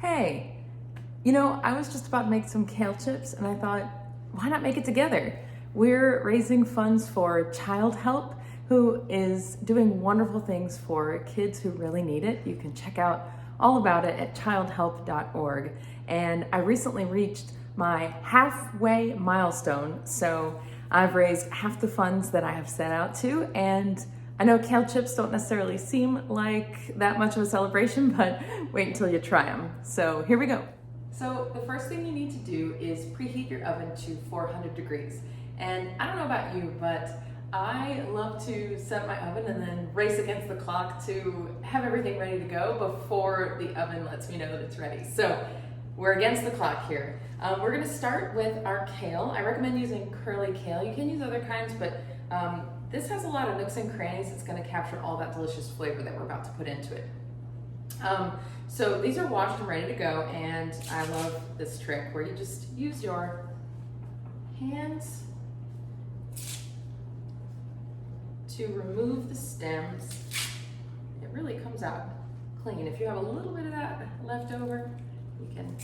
Hey, you know, I was just about to make some kale chips and I thought, why not make it together? We're raising funds for Child Help, who is doing wonderful things for kids who really need it. You can check out all about it at childhelp.org. And I recently reached my halfway milestone, so I've raised half the funds that I have set out to, and I know kale chips don't necessarily seem like that much of a celebration, but wait until you try them. So here we go. So the first thing you need to do is preheat your oven to 400 degrees. And I don't know about you, but I love to set my oven and then race against the clock to have everything ready to go before the oven lets me know that it's ready. So we're against the clock here. We're gonna start with our kale. I recommend using curly kale. You can use other kinds, but this has a lot of nooks and crannies. It's gonna capture all that delicious flavor that we're about to put into it. So these are washed and ready to go, and I love this trick where you just use your hands to remove the stems. It really comes out clean. If you have a little bit of that left over, you can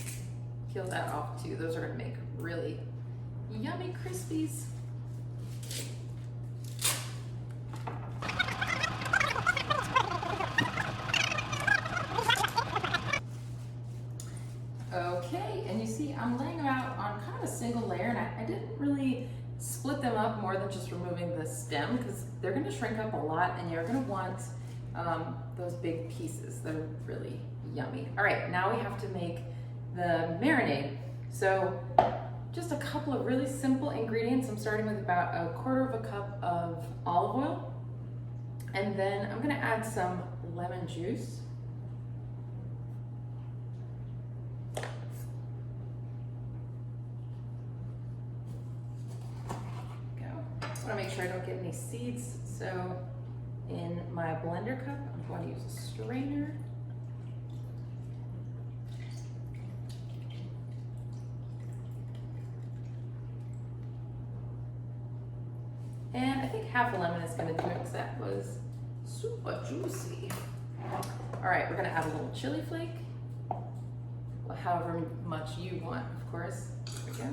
peel that off too. Those are gonna make really yummy crispies. Okay, and you see I'm laying them out on kind of a single layer, and I didn't really split them up more than just removing the stem because they're going to shrink up a lot and you're going to want those big pieces. They're really yummy. All right, now we have to make the marinade. So just a couple of really simple ingredients. I'm starting with about 1/4 cup of olive oil, and then I'm going to add some lemon juice. I want to make sure I don't get any seeds, so in my blender cup I'm going to use a strainer. And I think half a lemon is going to do it because that was super juicy. All right, we're going to add a little chili flake, well, however much you want, of course. There we go.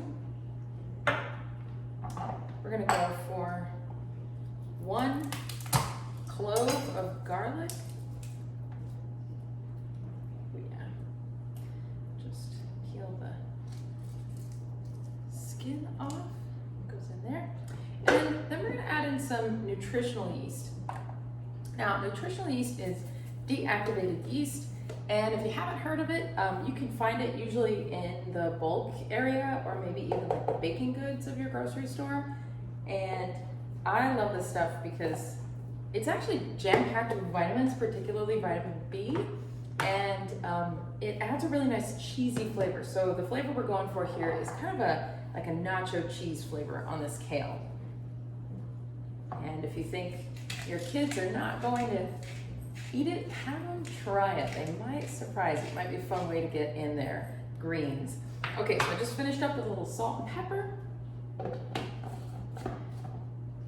We're gonna go for 1 clove of garlic. Oh, yeah. Just peel the skin off. Goes in there. And then we're gonna add in some nutritional yeast. Now, nutritional yeast is deactivated yeast, and if you haven't heard of it, you can find it usually in the bulk area or maybe even like the baking goods of your grocery store. And I love this stuff because it's actually jam-packed with vitamins, particularly vitamin B, and it adds a really nice cheesy flavor. So the flavor we're going for here is kind of like a nacho cheese flavor on this kale. And if you think your kids are not going to eat it, have them try it. They might surprise you. It might be a fun way to get in their greens. Okay, so I just finished up with a little salt and pepper.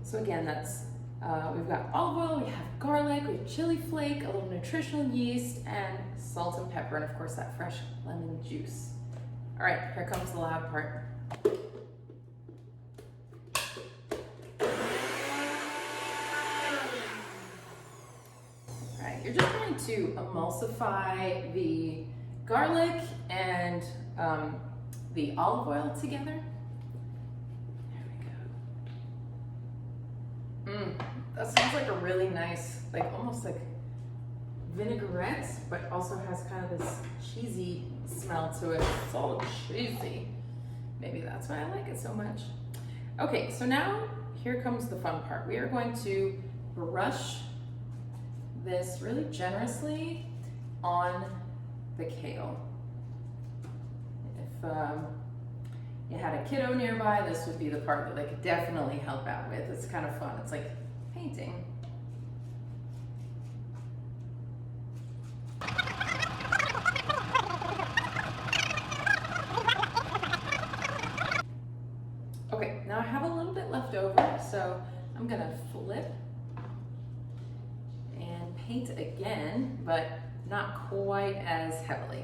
So again, that's we've got olive oil, we have garlic, we have chili flake, a little nutritional yeast, and salt and pepper, and of course that fresh lemon juice. All right, here comes the loud part. All right, you're just going to emulsify the garlic and the olive oil together. That sounds like a really nice, like almost like vinaigrette, but also has kind of this cheesy smell to it. It's all cheesy. Maybe that's why I like it so much. Okay, so now here comes the fun part. We are going to brush this really generously on the kale. If you had a kiddo nearby, this would be the part that they could definitely help out with. It's kind of fun. It's like painting. Okay, now I have a little bit left over, so I'm gonna flip and paint again, but not quite as heavily.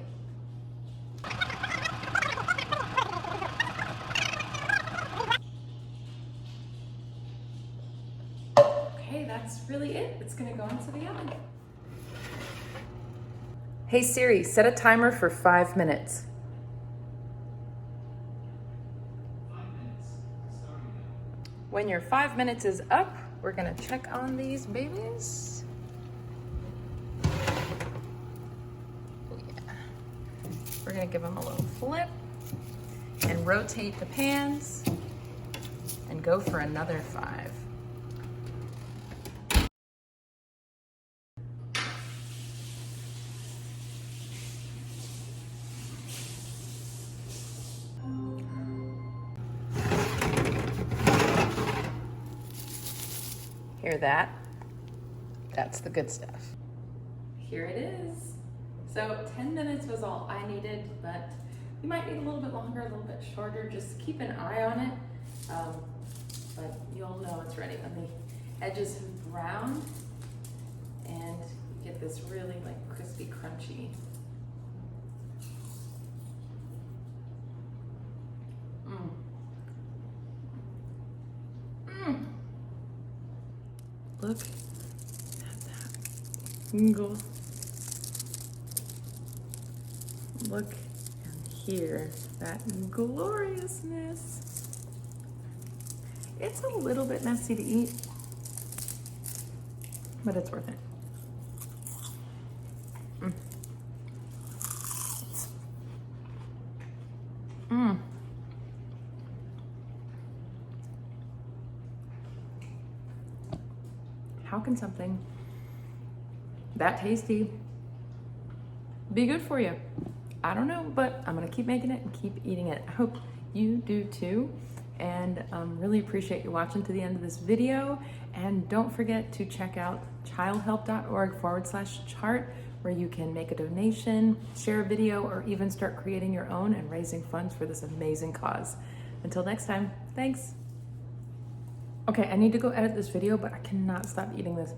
that's really it. It's gonna go into the oven. Hey Siri, set a timer for 5 minutes. 5 minutes, starting now. When your 5 minutes is up, we're gonna check on these babies. Oh yeah. We're gonna give them a little flip and rotate the pans and go for another 5. Hear that? That's the good stuff. Here it is. So 10 minutes was all I needed, but you might need a little bit longer, a little bit shorter. Just keep an eye on it. But you'll know it's ready when the edges have browned and you get this really like crispy, crunchy. Mmm. Mmm. Look at that. Go. Look and hear that gloriousness. It's a little bit messy to eat, but it's worth it. Mm. Mm. How can something that tasty be good for you? I don't know, but I'm gonna keep making it and keep eating it. I hope you do too. And really appreciate you watching to the end of this video. And don't forget to check out childhelp.org/chart, where you can make a donation, share a video, or even start creating your own and raising funds for this amazing cause. Until next time, thanks. Okay, I need to go edit this video, but I cannot stop eating this.